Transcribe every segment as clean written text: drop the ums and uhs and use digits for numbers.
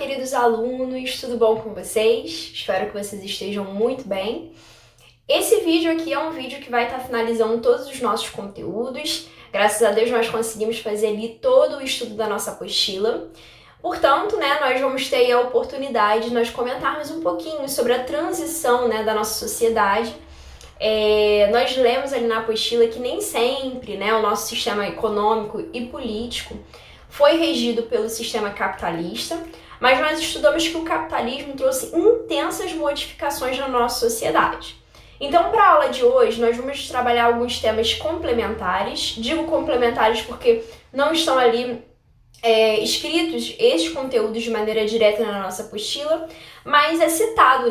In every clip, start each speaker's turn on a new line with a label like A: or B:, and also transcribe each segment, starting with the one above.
A: queridos alunos, tudo bom com vocês? Espero que vocês estejam muito bem. Esse vídeo aqui é um vídeo que vai estar finalizando todos os nossos conteúdos. Graças a Deus nós conseguimos fazer ali todo o estudo da nossa apostila. Portanto, nós vamos ter a oportunidade de nós comentarmos um pouquinho sobre a transição, da nossa sociedade. Nós lemos ali na apostila que nem sempre, o nosso sistema econômico e político foi regido pelo sistema capitalista, mas nós estudamos que o capitalismo trouxe intensas modificações na nossa sociedade. Então, para a aula de hoje, nós vamos trabalhar alguns temas complementares. Digo complementares porque não estão ali escritos esses conteúdos de maneira direta na nossa apostila, mas é citado,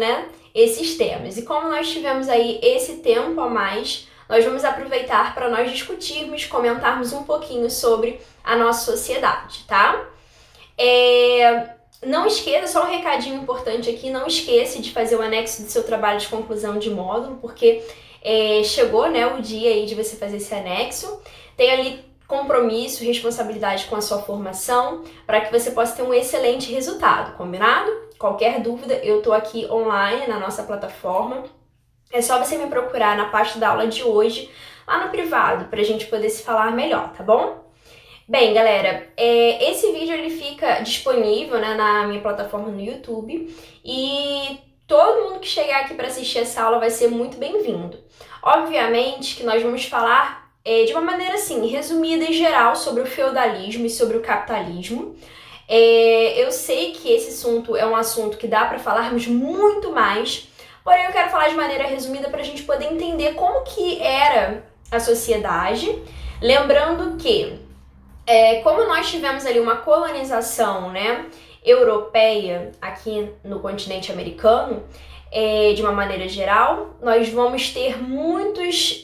A: esses temas. E como nós tivemos aí esse tempo a mais, nós vamos aproveitar para nós discutirmos, comentarmos um pouquinho sobre a nossa sociedade, tá? Não esqueça, só um recadinho importante aqui, não esqueça de fazer o anexo do seu trabalho de conclusão de módulo, porque chegou, o dia aí de você fazer esse anexo. Tem ali compromisso, responsabilidade com a sua formação, para que você possa ter um excelente resultado, combinado? Qualquer dúvida, eu tô aqui online na nossa plataforma. É só você me procurar na parte da aula de hoje, lá no privado, pra gente poder se falar melhor, tá bom? Bem, galera, esse vídeo ele fica disponível, na minha plataforma no YouTube, e todo mundo que chegar aqui para assistir essa aula vai ser muito bem-vindo. Obviamente que nós vamos falar de uma maneira assim, resumida e geral sobre o feudalismo e sobre o capitalismo. Eu sei que esse assunto é um assunto que dá para falarmos muito mais, porém eu quero falar de maneira resumida para a gente poder entender como que era a sociedade, lembrando que como nós tivemos ali uma colonização, europeia aqui no continente americano, de uma maneira geral, nós vamos ter muitas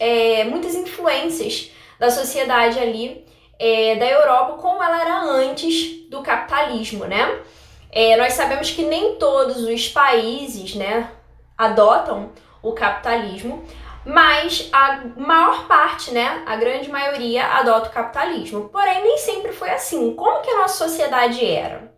A: influências da sociedade ali da Europa como ela era antes do capitalismo, nós sabemos que nem todos os países, adotam o capitalismo, mas a maior parte, a grande maioria adota o capitalismo. Porém, nem sempre foi assim. Como que a nossa sociedade era,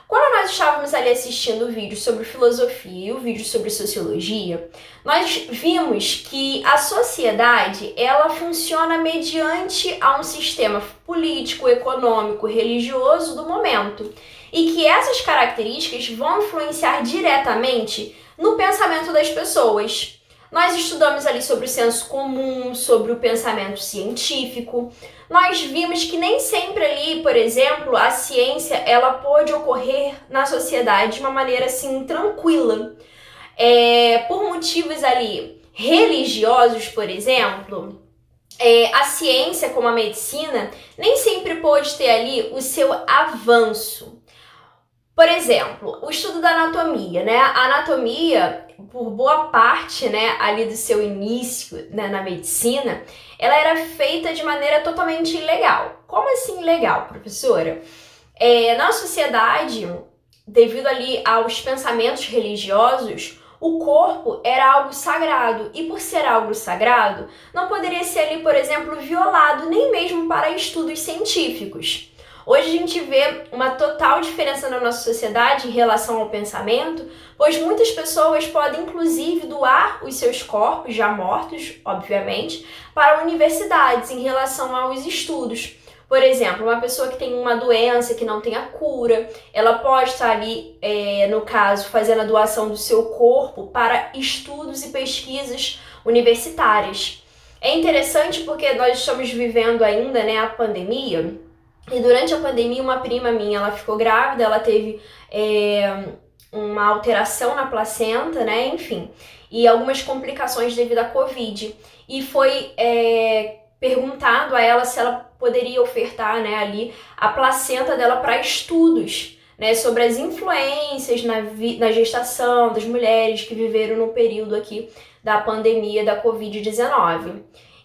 A: Quando nós estávamos ali assistindo o vídeo sobre filosofia e o vídeo sobre sociologia, nós vimos que a sociedade, ela funciona mediante a um sistema político, econômico, religioso do momento. E que essas características vão influenciar diretamente no pensamento das pessoas. Nós estudamos ali sobre o senso comum, sobre o pensamento científico. Nós vimos que nem sempre ali, por exemplo, a ciência ela pôde ocorrer na sociedade de uma maneira assim tranquila. Por motivos ali religiosos, por exemplo, a ciência como a medicina nem sempre pôde ter ali o seu avanço. Por exemplo, o estudo da anatomia, A anatomia, por boa parte, ali do seu início, na medicina, ela era feita de maneira totalmente ilegal. Como assim ilegal, professora? Na sociedade, devido ali aos pensamentos religiosos, o corpo era algo sagrado e por ser algo sagrado, não poderia ser ali, por exemplo, violado nem mesmo para estudos científicos. Hoje a gente vê uma total diferença na nossa sociedade em relação ao pensamento, pois muitas pessoas podem inclusive doar os seus corpos, já mortos, obviamente, para universidades em relação aos estudos. Por exemplo, uma pessoa que tem uma doença que não tem a cura, ela pode estar ali, no caso, fazendo a doação do seu corpo para estudos e pesquisas universitárias. É interessante porque nós estamos vivendo ainda, a pandemia. E durante a pandemia, uma prima minha, ela ficou grávida, ela teve uma alteração na placenta, enfim, e algumas complicações devido à Covid. E foi perguntado a ela se ela poderia ofertar, ali a placenta dela para estudos, sobre as influências na gestação das mulheres que viveram no período aqui da pandemia da Covid-19.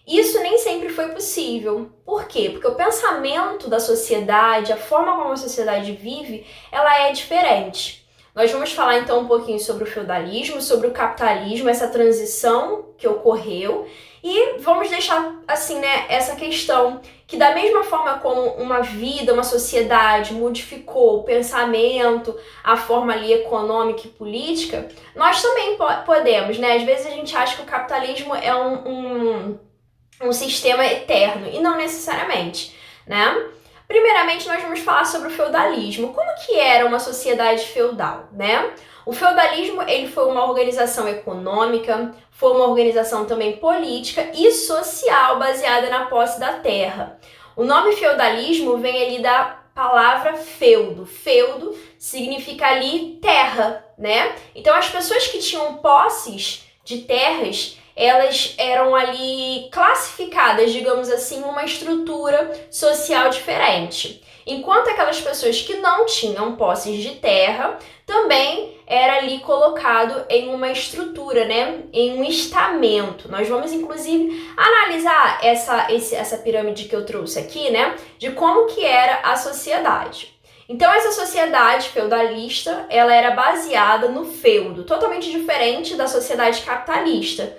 A: Isso nem sempre foi possível. Por quê? Porque o pensamento da sociedade, a forma como a sociedade vive, ela é diferente. Nós vamos falar então um pouquinho sobre o feudalismo, sobre o capitalismo, essa transição que ocorreu, E vamos deixar assim, né, essa questão que da mesma forma como uma vida, uma sociedade modificou o pensamento, a forma ali econômica e política, nós também podemos, né? Às vezes a gente acha que o capitalismo é um sistema eterno, e não necessariamente, né? Primeiramente, nós vamos falar sobre o feudalismo. Como que era uma sociedade feudal, né? O feudalismo, ele foi uma organização econômica, foi uma organização também política e social baseada na posse da terra. O nome feudalismo vem ali da palavra feudo. Feudo significa ali terra, né? Então, as pessoas que tinham posses de terras, elas eram ali classificadas, digamos assim, uma estrutura social diferente. Enquanto aquelas pessoas que não tinham posses de terra, também era ali colocado em uma estrutura, né? Em um estamento. Nós vamos, inclusive, analisar essa pirâmide que eu trouxe aqui, né? De como que era a sociedade. Então, essa sociedade feudalista, ela era baseada no feudo, totalmente diferente da sociedade capitalista.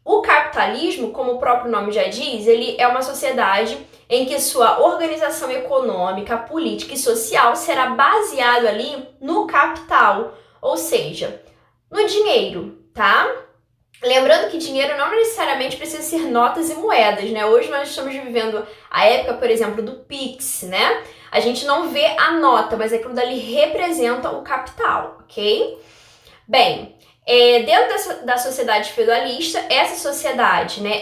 A: O capitalismo, como o próprio nome já diz, ele é uma sociedade em que sua organização econômica, política e social será baseado ali no capital, ou seja, no dinheiro, tá? Lembrando que dinheiro não necessariamente precisa ser notas e moedas, né? Hoje nós estamos vivendo a época, por exemplo, do Pix, né? A gente não vê a nota, mas aquilo dali representa o capital, ok? Bem, dentro da sociedade feudalista, essa sociedade, né,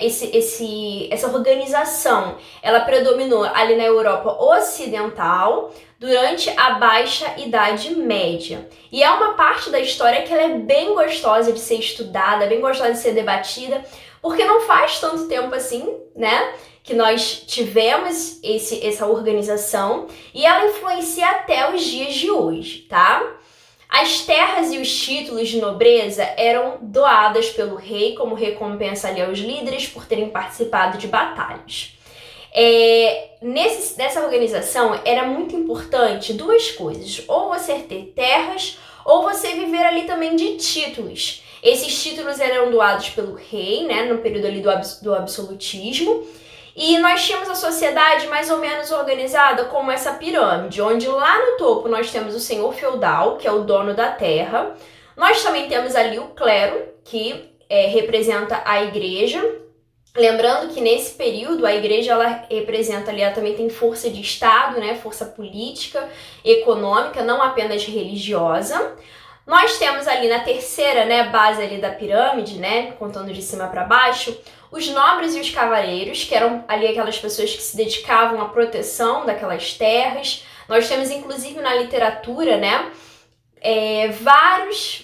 A: essa organização, ela predominou ali na Europa Ocidental durante a Baixa Idade Média. E é uma parte da história que ela é bem gostosa de ser estudada, bem gostosa de ser debatida, porque não faz tanto tempo assim, né, que nós tivemos essa organização, e ela influencia até os dias de hoje, tá? As terras e os títulos de nobreza eram doadas pelo rei como recompensa ali aos líderes por terem participado de batalhas. Nessa organização era muito importante duas coisas: ou você ter terras, ou você viver ali também de títulos. Esses títulos eram doados pelo rei, né, no período ali do absolutismo. E nós tínhamos a sociedade mais ou menos organizada como essa pirâmide, onde lá no topo nós temos o senhor feudal, que é o dono da terra. Nós também temos ali o clero, que representa a igreja. Lembrando que nesse período a igreja ela representa ali, ela também tem força de Estado, né, força política, econômica, não apenas religiosa. Nós temos ali na terceira, né, base ali da pirâmide, né, contando de cima para baixo, os nobres e os cavaleiros, que eram ali aquelas pessoas que se dedicavam à proteção daquelas terras. Nós temos, inclusive, na literatura, né,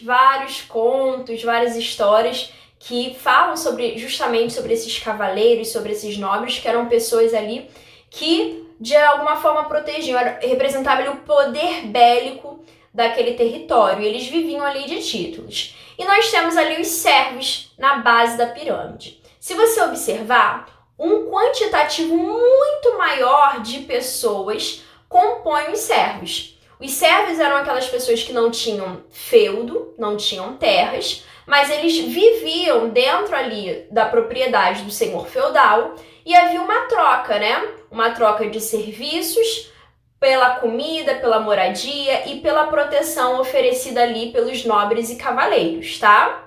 A: vários contos, várias histórias que falam justamente sobre esses cavaleiros, sobre esses nobres, que eram pessoas ali que, de alguma forma, protegiam, representavam ali o poder bélico daquele território, e eles viviam ali de títulos. E nós temos ali os servos na base da pirâmide. Se você observar, um quantitativo muito maior de pessoas compõe os servos. Os servos eram aquelas pessoas que não tinham feudo, não tinham terras, mas eles viviam dentro ali da propriedade do senhor feudal, e havia uma troca, né? Uma troca de serviços pela comida, pela moradia e pela proteção oferecida ali pelos nobres e cavaleiros, tá?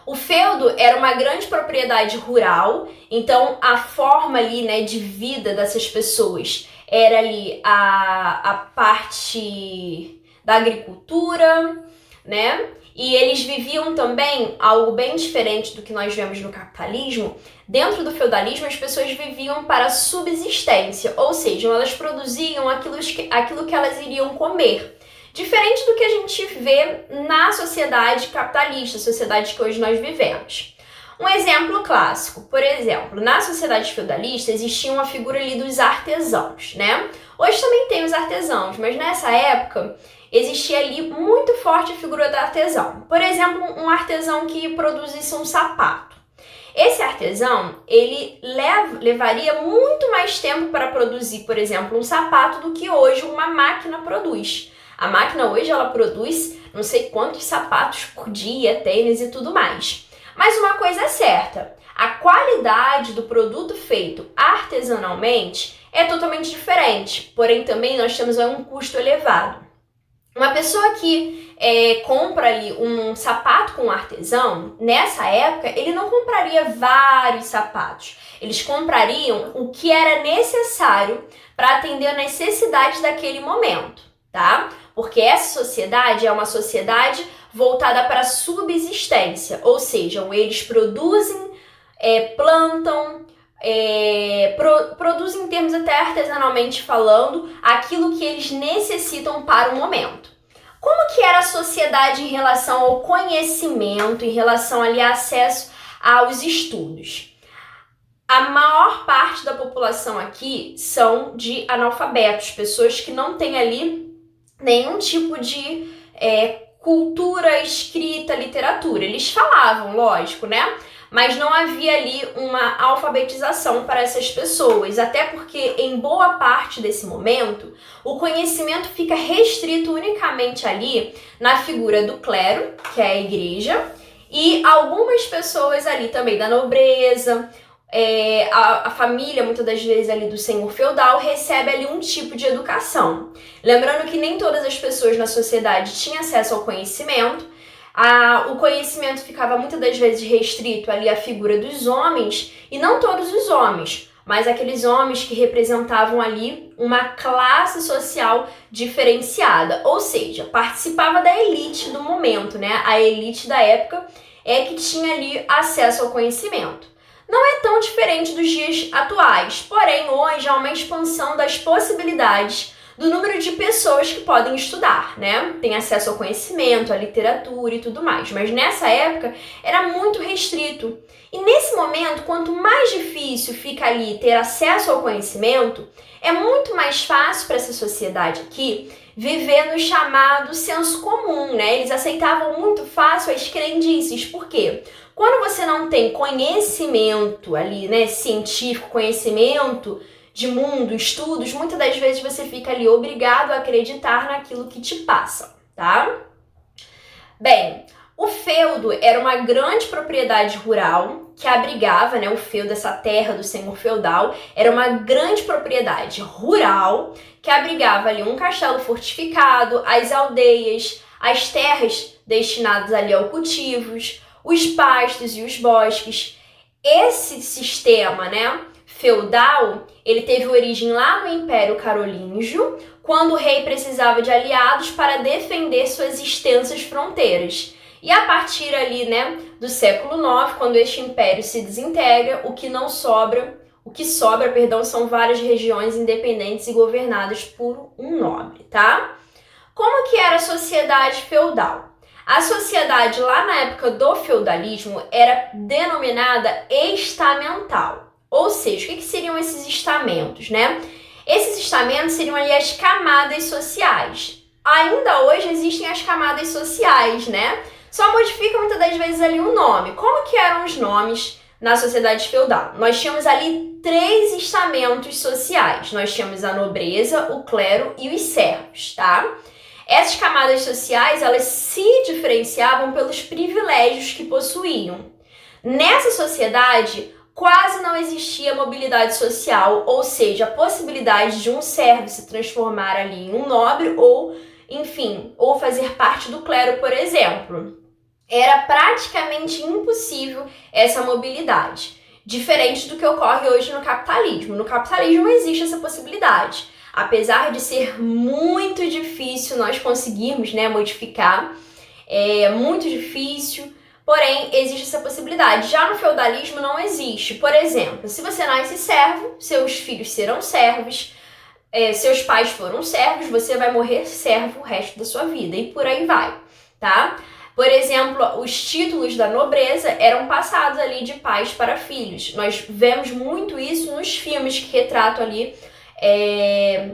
A: O feudo era uma grande propriedade rural, então a forma ali, né, de vida dessas pessoas era ali a parte da agricultura, né? E eles viviam também algo bem diferente do que nós vemos no capitalismo. Dentro do feudalismo, as pessoas viviam para subsistência, ou seja, elas produziam aquilo que elas iriam comer. Diferente do que a gente vê na sociedade capitalista, sociedade que hoje nós vivemos. Um exemplo clássico, por exemplo, na sociedade feudalista existia uma figura ali dos artesãos, né? Hoje também tem os artesãos, mas nessa época existia ali muito forte a figura do artesão. Por exemplo, um artesão que produzisse um sapato. Esse artesão, ele levaria muito mais tempo para produzir, por exemplo, um sapato do que hoje uma máquina produz. A máquina hoje ela produz não sei quantos sapatos por dia, tênis e tudo mais. Mas uma coisa é certa, a qualidade do produto feito artesanalmente é totalmente diferente, porém também nós temos um custo elevado. Uma pessoa que compra ali um sapato com artesão, nessa época, ele não compraria vários sapatos. Eles comprariam o que era necessário para atender a necessidade daquele momento, tá? Porque essa sociedade é uma sociedade voltada para a subsistência, ou seja, eles produzem, plantam, produzem em termos até artesanalmente falando, aquilo que eles necessitam para o momento. Como que era a sociedade em relação ao conhecimento, em relação ali a acesso aos estudos? A maior parte da população aqui são de analfabetos, pessoas que não têm ali nenhum tipo de cultura, escrita, literatura. Eles falavam, lógico, né? Mas não havia ali uma alfabetização para essas pessoas, até porque em boa parte desse momento, o conhecimento fica restrito unicamente ali na figura do clero, que é a igreja, e algumas pessoas ali também da nobreza, a família, muitas das vezes ali do senhor feudal, recebe ali um tipo de educação. Lembrando que nem todas as pessoas na sociedade tinham acesso ao conhecimento, o conhecimento ficava muitas das vezes restrito ali à figura dos homens, e não todos os homens, mas aqueles homens que representavam ali uma classe social diferenciada, ou seja, participava da elite do momento, né? A elite da época é que tinha ali acesso ao conhecimento. Não é tão diferente dos dias atuais, porém hoje há uma expansão das possibilidades do número de pessoas que podem estudar, né? Tem acesso ao conhecimento, à literatura e tudo mais. Mas nessa época era muito restrito. E nesse momento, quanto mais difícil fica ali ter acesso ao conhecimento, é muito mais fácil para essa sociedade aqui viver no chamado senso comum, né? Eles aceitavam muito fácil as crendices. Por quê? Quando você não tem conhecimento ali, né, científico, conhecimento de mundo, estudos, muitas das vezes você fica ali obrigado a acreditar naquilo que te passam, tá? Bem, o feudo era uma grande propriedade rural que abrigava, né, o feudo, essa terra do senhor feudal, era uma grande propriedade rural que abrigava ali um castelo fortificado, as aldeias, as terras destinadas ali aos cultivos, os pastos e os bosques. Esse sistema, né, feudal, ele teve origem lá no Império Carolíngio, quando o rei precisava de aliados para defender suas extensas fronteiras. E a partir ali, né, do século IX, quando este império se desintegra, o que sobra, são várias regiões independentes e governadas por um nobre, tá? Como que era a sociedade feudal? A sociedade lá na época do feudalismo era denominada estamental. Ou seja, o que seriam esses estamentos, né? Esses estamentos seriam ali as camadas sociais. Ainda hoje existem as camadas sociais, né? Só modifica muitas das vezes ali o nome. Como que eram os nomes na sociedade feudal? Nós tínhamos ali 3 estamentos sociais. Nós tínhamos a nobreza, o clero e os servos, tá? Essas camadas sociais, elas se diferenciavam pelos privilégios que possuíam. Nessa sociedade, quase não existia mobilidade social, ou seja, a possibilidade de um servo se transformar ali em um nobre ou, enfim, ou fazer parte do clero, por exemplo. Era praticamente impossível essa mobilidade, diferente do que ocorre hoje no capitalismo. No capitalismo não existe essa possibilidade. Apesar de ser muito difícil nós conseguirmos, né, modificar, é muito difícil, porém existe essa possibilidade. Já no feudalismo não existe. Por exemplo, se você nasce servo, seus filhos serão servos, seus pais foram servos, você vai morrer servo o resto da sua vida e por aí vai, tá? Por exemplo, os títulos da nobreza eram passados ali de pais para filhos. Nós vemos muito isso nos filmes que retratam ali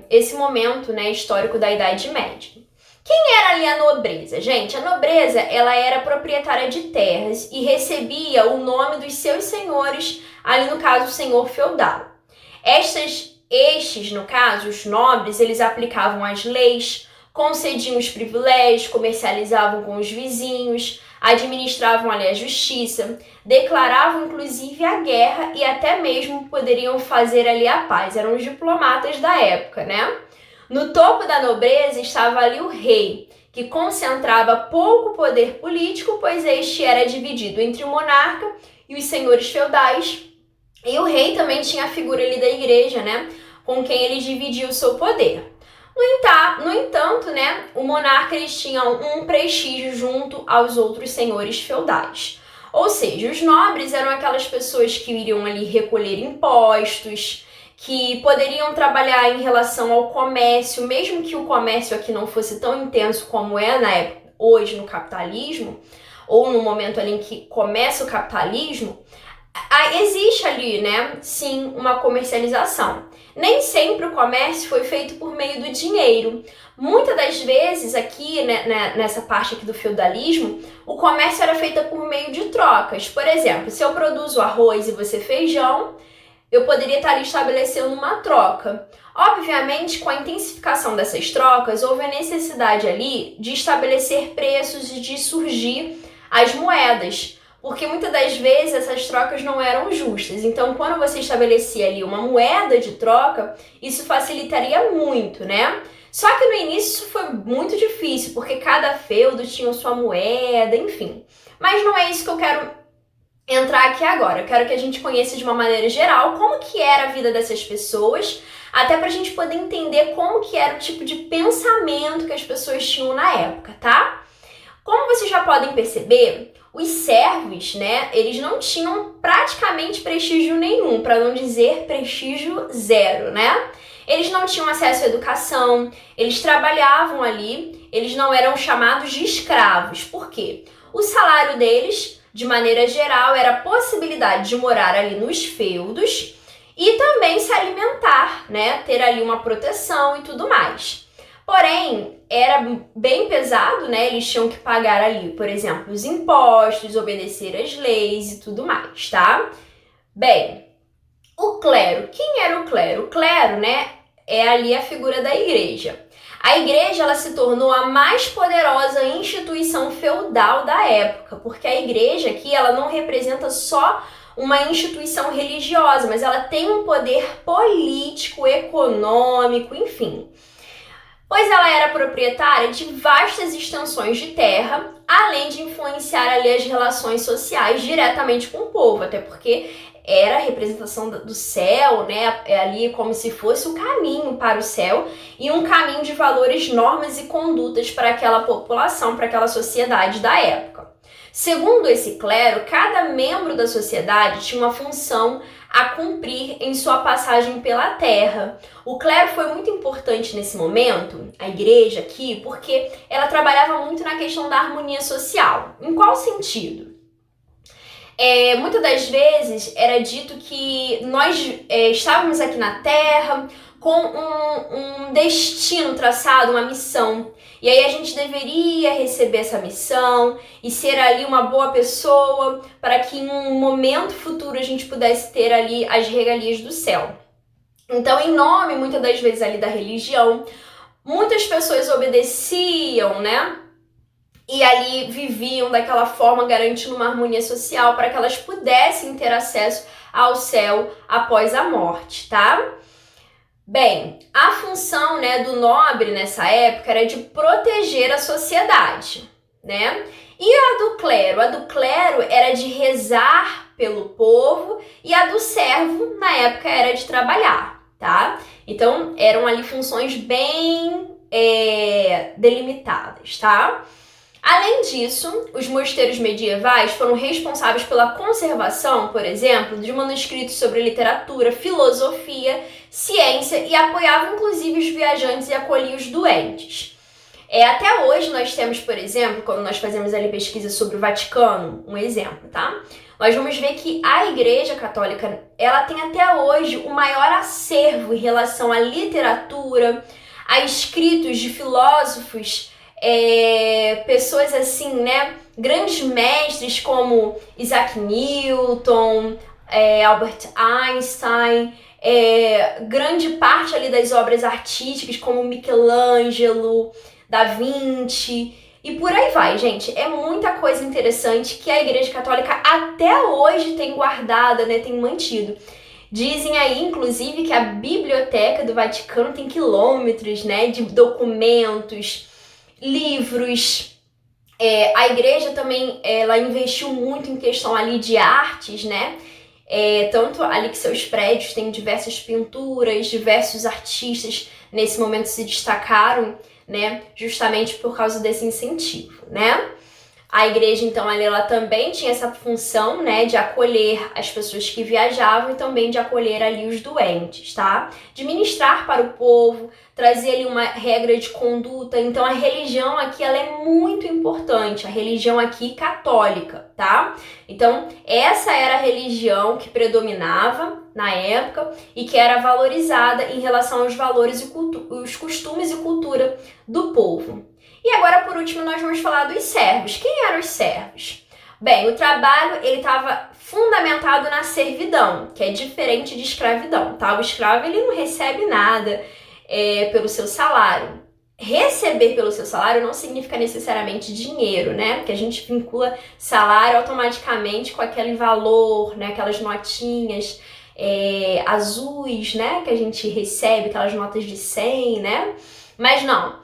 A: esse momento, né, histórico da Idade Média. Quem era ali a nobreza? Gente, a nobreza, ela era proprietária de terras e recebia o nome dos seus senhores, ali no caso, o senhor feudal. Estes, no caso, os nobres, eles aplicavam as leis, concediam os privilégios, comercializavam com os vizinhos, administravam ali a justiça, declaravam inclusive a guerra e até mesmo poderiam fazer ali a paz. Eram os diplomatas da época, né? No topo da nobreza estava ali o rei, que concentrava pouco poder político, pois este era dividido entre o monarca e os senhores feudais. E o rei também tinha a figura ali da igreja, né? Com quem ele dividia o seu poder. No entanto, né, o monarca eles tinham um prestígio junto aos outros senhores feudais. Ou seja, os nobres eram aquelas pessoas que iriam ali recolher impostos, que poderiam trabalhar em relação ao comércio, mesmo que o comércio aqui não fosse tão intenso como é na época, hoje no capitalismo, ou no momento ali em que começa o capitalismo, existe ali, né, sim, uma comercialização. Nem sempre o comércio foi feito por meio do dinheiro. Muitas das vezes aqui, né, nessa parte aqui do feudalismo, o comércio era feito por meio de trocas. Por exemplo, se eu produzo arroz e você feijão, eu poderia estar ali estabelecendo uma troca. Obviamente, com a intensificação dessas trocas, houve a necessidade ali de estabelecer preços e de surgir as moedas. Porque muitas das vezes essas trocas não eram justas. Então, quando você estabelecia ali uma moeda de troca, isso facilitaria muito, né? Só que no início isso foi muito difícil, porque cada feudo tinha sua moeda, enfim. Mas não é isso que eu quero entrar aqui agora. Eu quero que a gente conheça de uma maneira geral como que era a vida dessas pessoas, até pra gente poder entender como que era o tipo de pensamento que as pessoas tinham na época, tá? Como vocês já podem perceber, os servos, né, eles não tinham praticamente prestígio nenhum, para não dizer prestígio zero, né? Eles não tinham acesso à educação, eles trabalhavam ali, eles não eram chamados de escravos. Por quê? O salário deles, de maneira geral, era a possibilidade de morar ali nos feudos e também se alimentar, né, ter ali uma proteção e tudo mais. Porém, era bem pesado, né? Eles tinham que pagar ali, por exemplo, os impostos, obedecer às leis e tudo mais, tá? Bem, o clero. Quem era o clero? O clero, né, é ali a figura da igreja. A igreja, ela se tornou a mais poderosa instituição feudal da época, porque a igreja aqui, ela não representa só uma instituição religiosa, mas ela tem um poder político, econômico, enfim. Pois ela era proprietária de vastas extensões de terra, além de influenciar ali as relações sociais diretamente com o povo, até porque era a representação do céu, né? É ali como se fosse o caminho para o céu e um caminho de valores, normas e condutas para aquela população, para aquela sociedade da época. Segundo esse clero, cada membro da sociedade tinha uma função a cumprir em sua passagem pela terra. O clero foi muito importante nesse momento, a igreja aqui, porque ela trabalhava muito na questão da harmonia social. Em qual sentido? Muitas das vezes era dito que nós estávamos aqui na terra com um destino traçado, uma missão. E aí a gente deveria receber essa missão e ser ali uma boa pessoa para que em um momento futuro a gente pudesse ter ali as regalias do céu. Então, em nome, muitas das vezes, ali da religião, muitas pessoas obedeciam, né? E ali viviam daquela forma, garantindo uma harmonia social para que elas pudessem ter acesso ao céu após a morte, tá? Bem, a função, né, do nobre nessa época era de proteger a sociedade, né? E a do clero? A do clero era de rezar pelo povo e a do servo, na época, era de trabalhar, tá? Então, eram ali funções bem delimitadas, tá? Além disso, os mosteiros medievais foram responsáveis pela conservação, por exemplo, de manuscritos sobre literatura, filosofia, ciência e apoiavam inclusive os viajantes e acolhiam os doentes. Até hoje nós temos, por exemplo, quando nós fazemos ali pesquisa sobre o Vaticano, um exemplo, tá? Nós vamos ver que a Igreja Católica, ela tem até hoje o maior acervo em relação à literatura, a escritos de filósofos, pessoas assim, né, grandes mestres como Isaac Newton, Albert Einstein, grande parte ali das obras artísticas como Michelangelo, Da Vinci e por aí vai, gente. É muita coisa interessante que a Igreja Católica até hoje tem guardada, né, tem mantido. Dizem aí, inclusive, que a Biblioteca do Vaticano tem quilômetros, né, de documentos, livros. A igreja também, ela investiu muito em questão ali de artes, né? Tanto ali que seus prédios têm diversas pinturas, diversos artistas nesse momento se destacaram, né? Justamente por causa desse incentivo, né? A igreja, então, ela também tinha essa função, né, de acolher as pessoas que viajavam e também de acolher ali os doentes, tá? De ministrar para o povo, trazer ali uma regra de conduta. Então, a religião aqui, ela é muito importante, a religião aqui católica, tá? Então, essa era a religião que predominava na época e que era valorizada em relação aos valores e os costumes e cultura do povo. E agora, por último, nós vamos falar dos servos. Quem eram os servos? Bem, o trabalho ele estava fundamentado na servidão, que é diferente de escravidão, tá? O escravo ele não recebe nada pelo seu salário. Receber pelo seu salário não significa necessariamente dinheiro, né? Porque a gente vincula salário automaticamente com aquele valor, né? Aquelas notinhas azuis, né? Que a gente recebe, aquelas notas de 100, né? Mas não.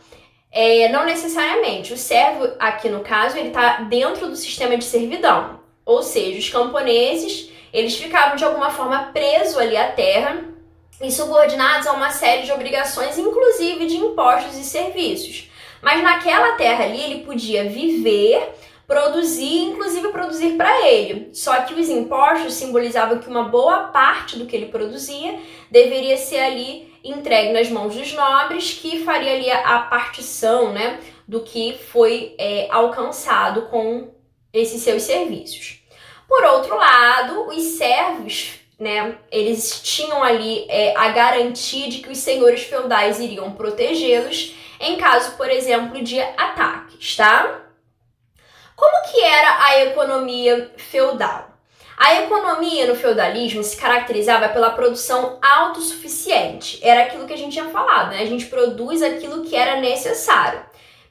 A: Não necessariamente. O servo, aqui no caso, ele está dentro do sistema de servidão. Ou seja, os camponeses, eles ficavam de alguma forma presos ali à terra e subordinados a uma série de obrigações, inclusive de impostos e serviços. Mas naquela terra ali, ele podia viver, produzir, inclusive produzir para ele. Só que os impostos simbolizavam que uma boa parte do que ele produzia deveria ser ali entregue nas mãos dos nobres, que faria ali a partição, né, do que foi alcançado com esses seus serviços. Por outro lado, os servos, né, eles tinham ali a garantia de que os senhores feudais iriam protegê-los em caso, por exemplo, de ataques, tá? Como que era a economia feudal? A economia no feudalismo se caracterizava pela produção autossuficiente. Era aquilo que a gente tinha falado, né? A gente produz aquilo que era necessário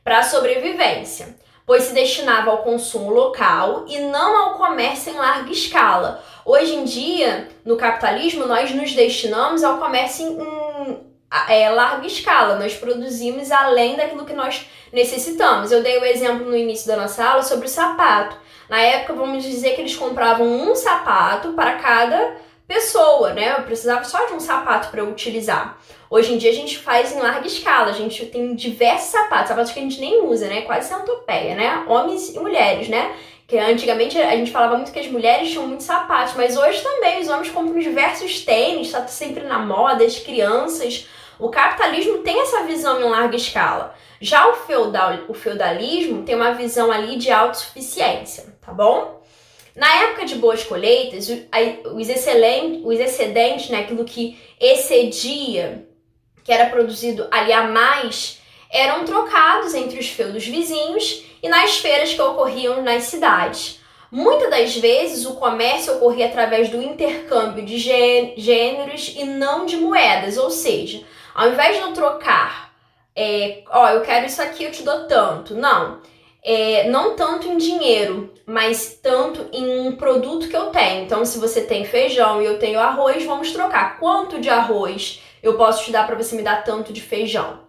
A: para a sobrevivência, pois se destinava ao consumo local e não ao comércio em larga escala. Hoje em dia, no capitalismo, nós nos destinamos ao comércio em larga escala. Nós produzimos além daquilo que nós necessitamos. Eu dei o exemplo no início da nossa aula sobre o sapato. Na época, vamos dizer que eles compravam um sapato para cada pessoa, né? Eu precisava só de um sapato para eu utilizar. Hoje em dia, a gente faz em larga escala. A gente tem diversos sapatos que a gente nem usa, né? Quase centopeia, né? Homens e mulheres, né? Que antigamente a gente falava muito que as mulheres tinham muitos sapatos, mas hoje também os homens compram diversos tênis, tá sempre na moda, as crianças. O capitalismo tem essa visão em larga escala. Já o feudalismo tem uma visão ali de autossuficiência, tá bom? Na época de boas colheitas, os excedentes, né, aquilo que excedia, que era produzido ali a mais, eram trocados entre os feudos vizinhos e nas feiras que ocorriam nas cidades. Muitas das vezes o comércio ocorria através do intercâmbio de gêneros e não de moedas, ou seja, ao invés de eu trocar, eu quero isso aqui, eu te dou tanto. Não, não tanto em dinheiro, mas tanto em um produto que eu tenho. Então, se você tem feijão e eu tenho arroz, vamos trocar. Quanto de arroz eu posso te dar para você me dar tanto de feijão?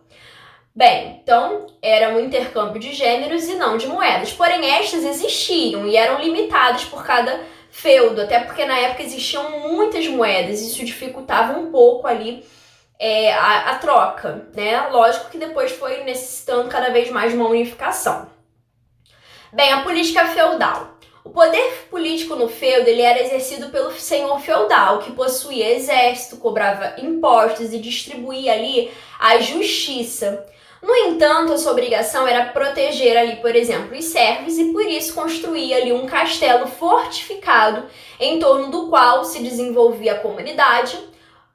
A: Bem, então era um intercâmbio de gêneros e não de moedas. Porém, estas existiam e eram limitadas por cada feudo, até porque na época existiam muitas moedas, isso dificultava um pouco ali a troca, né? Lógico que depois foi necessitando cada vez mais de uma unificação. Bem, a política feudal. O poder político no feudo ele era exercido pelo senhor feudal, que possuía exército, cobrava impostos e distribuía ali a justiça. No entanto, a sua obrigação era proteger ali, por exemplo, os servos e por isso construía ali um castelo fortificado em torno do qual se desenvolvia a comunidade.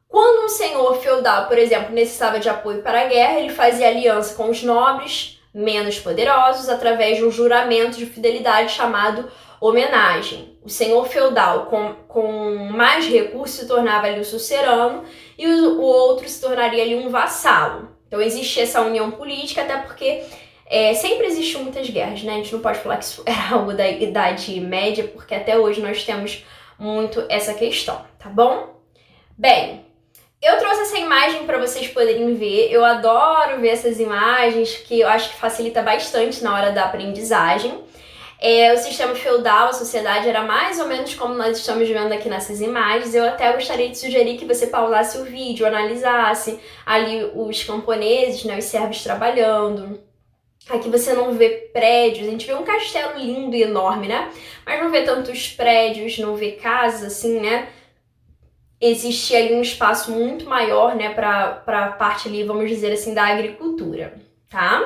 A: Quando um senhor feudal, por exemplo, necessitava de apoio para a guerra, ele fazia aliança com os nobres menos poderosos através de um juramento de fidelidade chamado homenagem. O senhor feudal com mais recursos se tornava ali o sucerano e o outro se tornaria ali um vassalo. Então existia essa união política, até porque Sempre existiu muitas guerras, né? A gente não pode falar que isso era algo da Idade Média, porque até hoje nós temos muito essa questão, tá bom? Bem, eu trouxe essa imagem para vocês poderem ver. Eu adoro ver essas imagens, que eu acho que facilita bastante na hora da aprendizagem. O sistema feudal, a sociedade era mais ou menos como nós estamos vendo aqui nessas imagens. Eu até gostaria de sugerir que você pausasse o vídeo, analisasse ali os camponeses, né, os servos trabalhando. Aqui você não vê prédios, a gente vê um castelo lindo e enorme, né? Mas não vê tantos prédios, não vê casas assim, né? Existe ali um espaço muito maior, né, para a parte ali, vamos dizer assim, da agricultura, tá?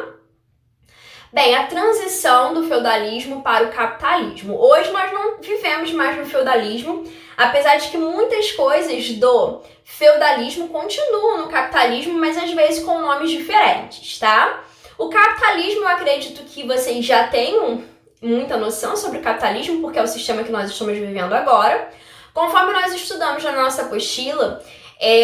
A: Bem, a transição do feudalismo para o capitalismo. Hoje nós não vivemos mais no feudalismo, apesar de que muitas coisas do feudalismo continuam no capitalismo, mas às vezes com nomes diferentes, tá? O capitalismo, eu acredito que vocês já tenham muita noção sobre o capitalismo, porque é o sistema que nós estamos vivendo agora. Conforme nós estudamos na nossa apostila,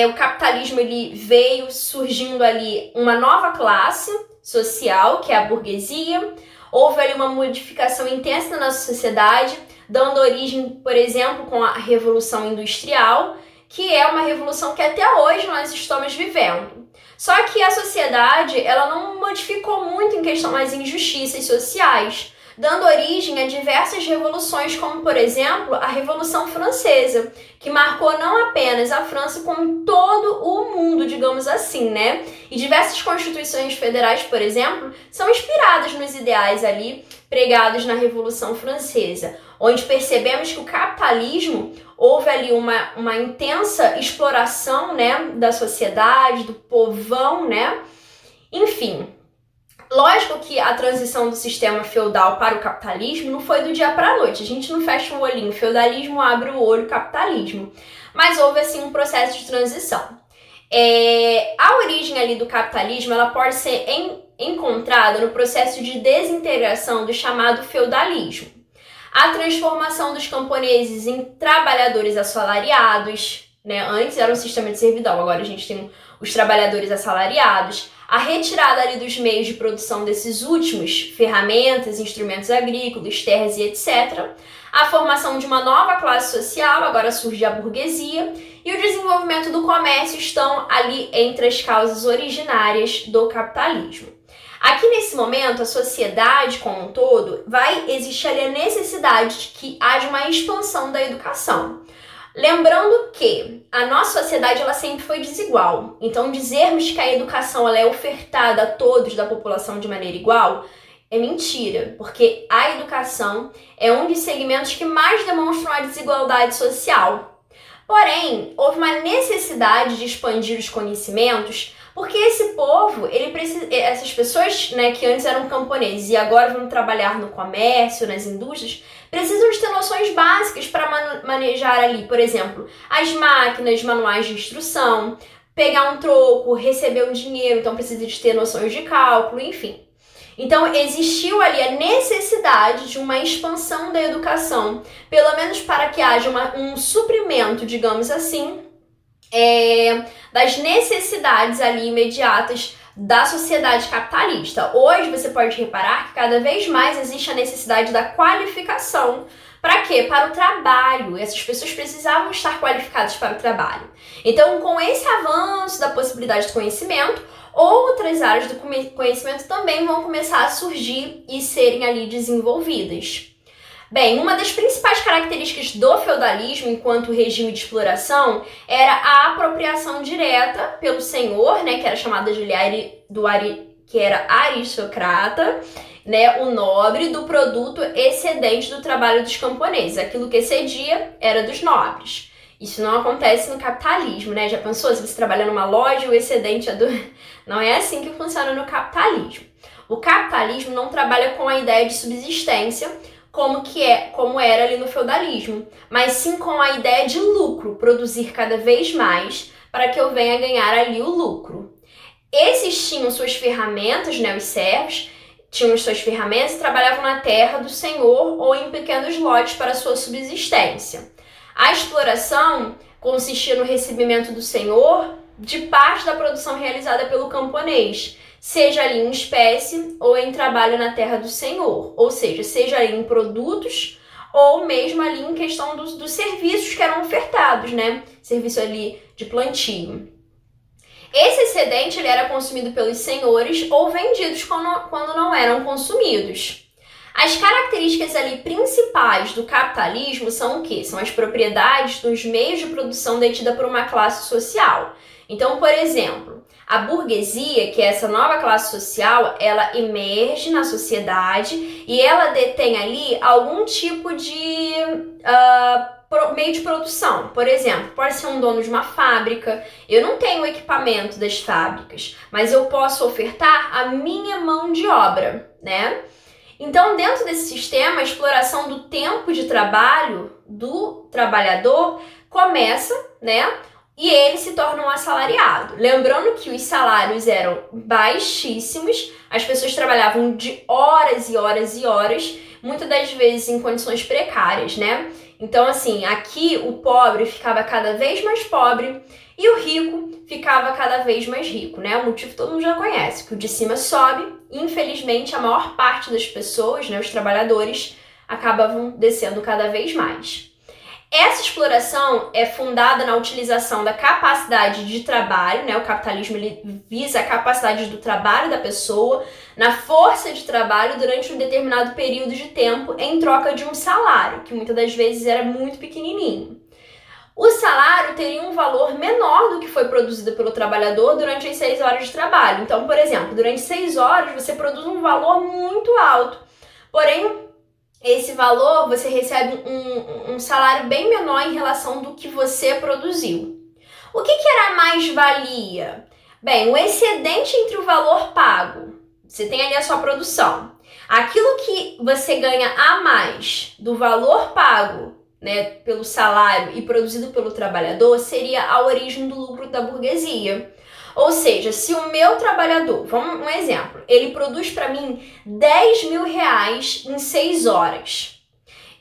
A: o capitalismo ele veio surgindo ali uma nova classe social, que é a burguesia. Houve ali uma modificação intensa na nossa sociedade, dando origem, por exemplo, com a Revolução Industrial, que é uma revolução que até hoje nós estamos vivendo. Só que a sociedade ela não modificou muito em questão das injustiças sociais, dando origem a diversas revoluções, como, por exemplo, a Revolução Francesa, que marcou não apenas a França, como todo o mundo, digamos assim, né? E diversas constituições federais, por exemplo, são inspiradas nos ideais ali pregados na Revolução Francesa, onde percebemos que o capitalismo houve ali uma intensa exploração, né, da sociedade, do povão, né? Enfim, lógico que a transição do sistema feudal para o capitalismo não foi do dia para a noite. A gente não fecha o olhinho, feudalismo abre o olho, capitalismo. Mas houve, assim, um processo de transição. A origem ali do capitalismo, ela pode ser encontrada no processo de desintegração do chamado feudalismo. A transformação dos camponeses em trabalhadores assalariados, né? Antes era um sistema de servidão, agora a gente tem os trabalhadores assalariados. A retirada ali dos meios de produção desses últimos, ferramentas, instrumentos agrícolas, terras e etc. A formação de uma nova classe social, agora surge a burguesia, e o desenvolvimento do comércio estão ali entre as causas originárias do capitalismo. Aqui nesse momento, a sociedade como um todo, vai existir ali a necessidade de que haja uma expansão da educação. Lembrando que a nossa sociedade ela sempre foi desigual, então dizermos que a educação ela é ofertada a todos da população de maneira igual é mentira, porque a educação é um dos segmentos que mais demonstram a desigualdade social. Porém, houve uma necessidade de expandir os conhecimentos, porque esse povo, essas pessoas, né, que antes eram camponeses e agora vão trabalhar no comércio, nas indústrias, precisam de ter noções básicas para manejar ali, por exemplo, as máquinas, manuais de instrução, pegar um troco, receber um dinheiro, então precisa de ter noções de cálculo, enfim. Então existiu ali a necessidade de uma expansão da educação, pelo menos para que haja um suprimento, digamos assim, das necessidades ali imediatas da sociedade capitalista. Hoje você pode reparar que cada vez mais existe a necessidade da qualificação. Para quê? Para o trabalho. Essas pessoas precisavam estar qualificadas para o trabalho. Então, com esse avanço da possibilidade de conhecimento, outras áreas do conhecimento também vão começar a surgir e serem ali desenvolvidas. Bem, uma das principais características do feudalismo enquanto regime de exploração era a apropriação direta pelo senhor, né, que era chamado que era aristocrata, né, o nobre, do produto excedente do trabalho dos camponeses. Aquilo que excedia era dos nobres. Isso não acontece no capitalismo, né? Já pensou? Se você trabalha numa loja, o excedente é do... Não é assim que funciona no capitalismo. O capitalismo não trabalha com a ideia de subsistência, como era ali no feudalismo, mas sim com a ideia de lucro, produzir cada vez mais para que eu venha ganhar ali o lucro. Esses tinham suas ferramentas, né, os servos, tinham suas ferramentas e trabalhavam na terra do senhor ou em pequenos lotes para sua subsistência. A exploração consistia no recebimento do senhor de parte da produção realizada pelo camponês, seja ali em espécie ou em trabalho na terra do Senhor, ou seja ali em produtos ou mesmo ali em questão dos serviços que eram ofertados, né? Serviço ali de plantio. Esse excedente ele era consumido pelos senhores ou vendidos quando não eram consumidos. As características ali principais do capitalismo são o quê? São as propriedades dos meios de produção detida por uma classe social. Então, por exemplo, a burguesia, que é essa nova classe social, ela emerge na sociedade e ela detém ali algum tipo de meio de produção. Por exemplo, pode ser um dono de uma fábrica. Eu não tenho o equipamento das fábricas, mas eu posso ofertar a minha mão de obra, né? Então, dentro desse sistema, a exploração do tempo de trabalho do trabalhador começa, né? E ele se torna um assalariado. Lembrando que os salários eram baixíssimos, as pessoas trabalhavam de horas e horas e horas, muitas das vezes em condições precárias, né? Então, assim, aqui o pobre ficava cada vez mais pobre e o rico ficava cada vez mais rico, né? O motivo todo mundo já conhece, que o de cima sobe e, infelizmente, a maior parte das pessoas, né, os trabalhadores, acabavam descendo cada vez mais. Essa exploração é fundada na utilização da capacidade de trabalho, né? O capitalismo ele visa a capacidade do trabalho da pessoa, na força de trabalho durante um determinado período de tempo em troca de um salário, que muitas das vezes era muito pequenininho. O salário teria um valor menor do que foi produzido pelo trabalhador durante as 6 horas de trabalho. Então, por exemplo, durante 6 horas você produz um valor muito alto, porém esse valor você recebe um salário bem menor em relação do que você produziu. O que era a mais-valia? Bem, o excedente entre o valor pago, você tem ali a sua produção, aquilo que você ganha a mais do valor pago, né, pelo salário e produzido pelo trabalhador, seria a origem do lucro da burguesia. Ou seja, se o meu trabalhador, vamos um exemplo, ele produz para mim 10 mil reais em 6 horas.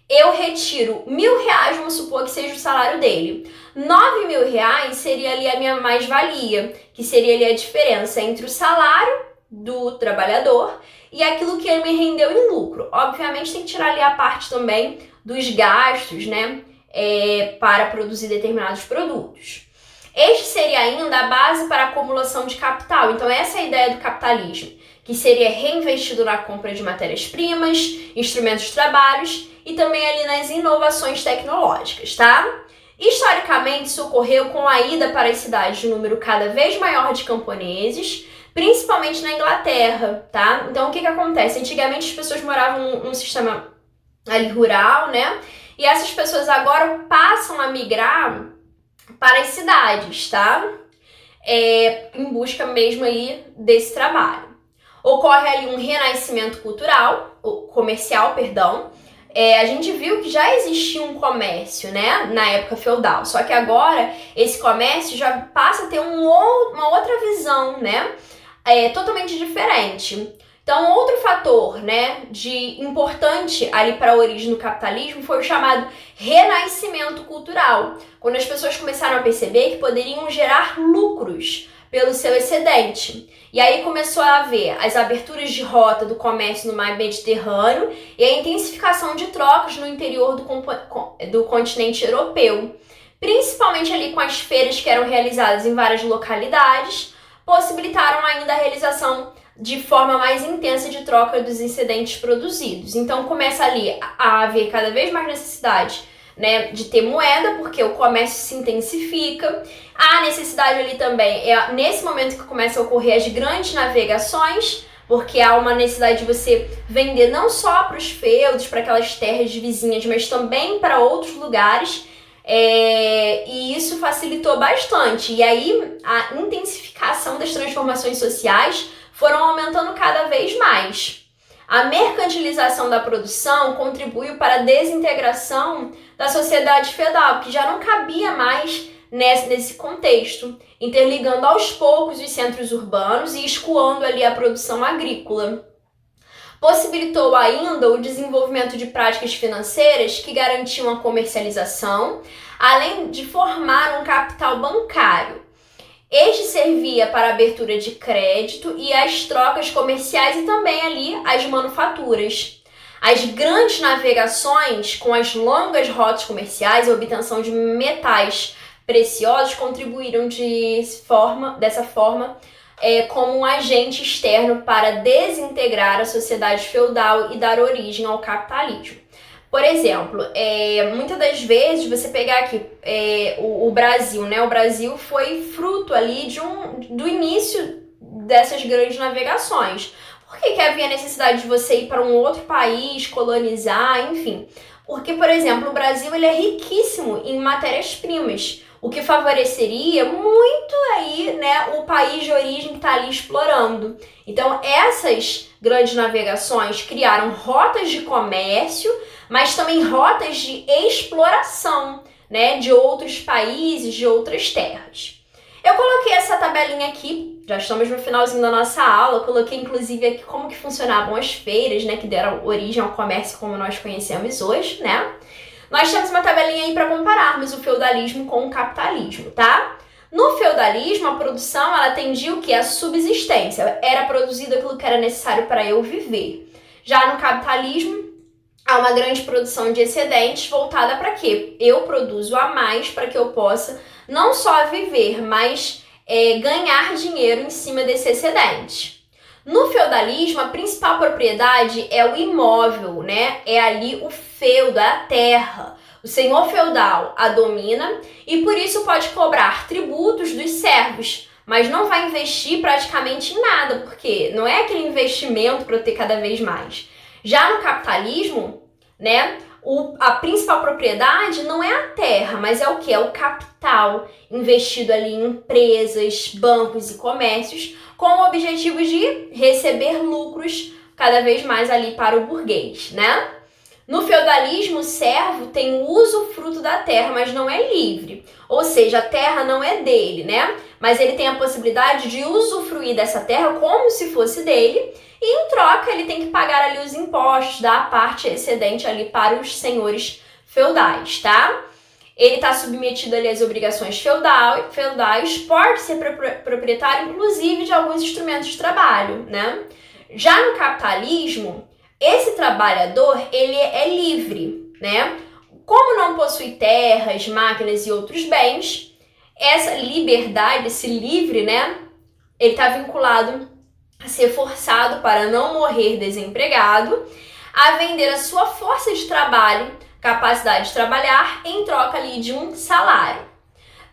A: Eu retiro R$1.000, vamos supor que seja o salário dele. 9 mil reais seria ali a minha mais-valia, que seria ali a diferença entre o salário do trabalhador e aquilo que ele me rendeu em lucro. Obviamente tem que tirar ali a parte também dos gastos, né, para produzir determinados produtos. Este seria ainda a base para a acumulação de capital. Então essa é a ideia do capitalismo, que seria reinvestido na compra de matérias-primas, instrumentos de trabalhos e também ali nas inovações tecnológicas, tá? Historicamente, isso ocorreu com a ida para as cidades de um número cada vez maior de camponeses, principalmente na Inglaterra, tá? Então o que acontece? Antigamente as pessoas moravam num sistema ali rural, né? E essas pessoas agora passam a migrar para as cidades, tá? Em busca mesmo aí desse trabalho. Ocorre ali um renascimento comercial, perdão. A gente viu que já existia um comércio, né, na época feudal, só que agora esse comércio já passa a ter uma outra visão, né, totalmente diferente. Então, outro fator, né, de importante ali para a origem do capitalismo foi o chamado renascimento cultural, quando as pessoas começaram a perceber que poderiam gerar lucros pelo seu excedente. E aí começou a haver as aberturas de rota do comércio no mar Mediterrâneo e a intensificação de trocas no interior do continente europeu, principalmente ali com as feiras que eram realizadas em várias localidades, possibilitaram ainda a realização de forma mais intensa de troca dos excedentes produzidos. Então começa ali a haver cada vez mais necessidade, né, de ter moeda, porque o comércio se intensifica. A necessidade ali também nesse momento que começa a ocorrer as grandes navegações, porque há uma necessidade de você vender não só para os feudos, para aquelas terras vizinhas, mas também para outros lugares. E isso facilitou bastante. E aí a intensificação das transformações sociais foram aumentando cada vez mais. A mercantilização da produção contribuiu para a desintegração da sociedade feudal, que já não cabia mais nesse contexto, interligando aos poucos os centros urbanos e escoando ali a produção agrícola. Possibilitou ainda o desenvolvimento de práticas financeiras que garantiam a comercialização, além de formar um capital bancário. Este servia para a abertura de crédito e as trocas comerciais e também ali as manufaturas. As grandes navegações com as longas rotas comerciais e a obtenção de metais preciosos contribuíram dessa forma como um agente externo para desintegrar a sociedade feudal e dar origem ao capitalismo. Por exemplo, muitas das vezes você pegar aqui o Brasil, né? O Brasil foi fruto ali do início dessas grandes navegações. Por que havia necessidade de você ir para um outro país, colonizar, enfim? Porque, por exemplo, o Brasil ele é riquíssimo em matérias-primas, o que favoreceria muito aí, né, o país de origem que está ali explorando. Então, essas grandes navegações criaram rotas de comércio, mas também rotas de exploração, né, de outros países, de outras terras. Eu coloquei essa tabelinha aqui, já estamos no finalzinho da nossa aula, eu coloquei inclusive aqui como que funcionavam as feiras, né, que deram origem ao comércio como nós conhecemos hoje, né? Nós temos uma tabelinha aí para compararmos o feudalismo com o capitalismo, tá? No feudalismo, a produção, ela atendia o quê? A subsistência. Era produzido aquilo que era necessário para eu viver. Já no capitalismo, há uma grande produção de excedentes voltada para quê? Eu produzo a mais para que eu possa não só viver, mas ganhar dinheiro em cima desse excedente. No feudalismo, a principal propriedade é o imóvel, né? É ali o feudo, a terra. O senhor feudal a domina e por isso pode cobrar tributos dos servos, mas não vai investir praticamente em nada, porque não é aquele investimento para ter cada vez mais. Já no capitalismo, né? A principal propriedade não é a terra, mas é o que? É o capital investido ali em empresas, bancos e comércios com o objetivo de receber lucros cada vez mais ali para o burguês, né? No feudalismo, o servo tem o usufruto da terra, mas não é livre. Ou seja, a terra não é dele, né? Mas ele tem a possibilidade de usufruir dessa terra como se fosse dele e em troca ele tem que pagar ali os impostos, dar a parte excedente ali para os senhores feudais, tá? Ele está submetido ali às obrigações feudais, pode ser proprietário, inclusive, de alguns instrumentos de trabalho, né? Já no capitalismo, esse trabalhador, ele é livre, né? Como não possui terras, máquinas e outros bens, essa liberdade, esse livre, né? Ele está vinculado a ser forçado para não morrer desempregado, a vender a sua força de trabalho, capacidade de trabalhar, em troca ali de um salário.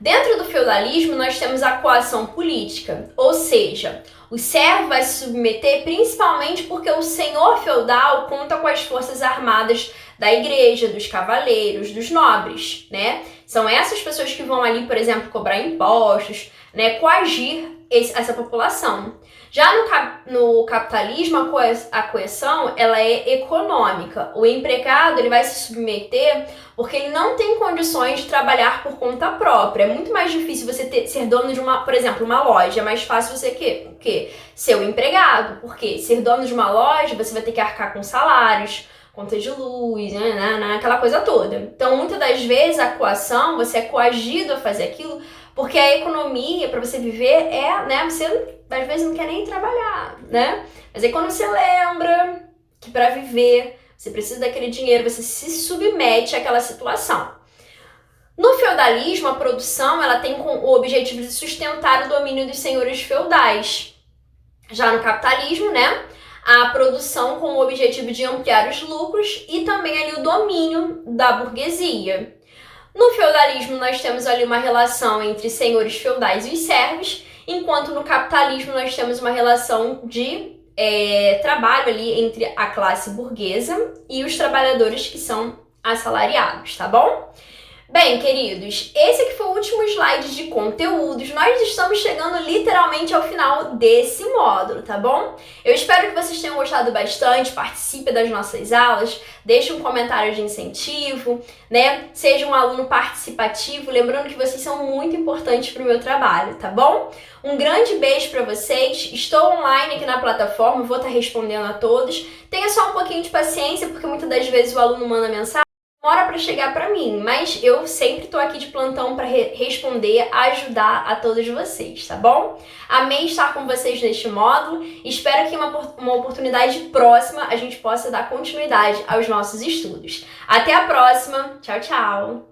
A: Dentro do feudalismo, nós temos a coação política, ou seja, o servo vai se submeter principalmente porque o senhor feudal conta com as forças armadas da igreja, dos cavaleiros, dos nobres, né? São essas pessoas que vão ali, por exemplo, cobrar impostos, né? Coagir essa população. Já no capitalismo, a coerção ela é econômica. O empregado ele vai se submeter porque ele não tem condições de trabalhar por conta própria. É muito mais difícil você ser dono de por exemplo, uma loja. É mais fácil você ser o empregado. Porque ser dono de uma loja, você vai ter que arcar com salários, conta de luz, aquela coisa toda. Então, muitas das vezes, a coação, você é coagido a fazer aquilo porque a economia, para você viver, você às vezes não quer nem trabalhar, né? Mas aí quando você lembra que para viver você precisa daquele dinheiro, você se submete àquela situação. No feudalismo, a produção ela tem o objetivo de sustentar o domínio dos senhores feudais. Já no capitalismo, né? A produção com o objetivo de ampliar os lucros e também ali o domínio da burguesia. No feudalismo, nós temos ali uma relação entre senhores feudais e os servos, enquanto no capitalismo nós temos uma relação de trabalho ali entre a classe burguesa e os trabalhadores que são assalariados, tá bom? Bem, queridos, esse aqui foi o último slide de conteúdos. Nós estamos chegando literalmente ao final desse módulo, tá bom? Eu espero que vocês tenham gostado bastante, participe das nossas aulas, deixe um comentário de incentivo, né? Seja um aluno participativo, lembrando que vocês são muito importantes para o meu trabalho, tá bom? Um grande beijo para vocês, estou online aqui na plataforma, vou estar respondendo a todos. Tenha só um pouquinho de paciência, porque muitas das vezes o aluno manda mensagem demora para chegar para mim, mas eu sempre tô aqui de plantão para responder, ajudar a todos vocês, tá bom? Amei estar com vocês neste módulo, espero que uma oportunidade próxima a gente possa dar continuidade aos nossos estudos. Até a próxima, tchau, tchau!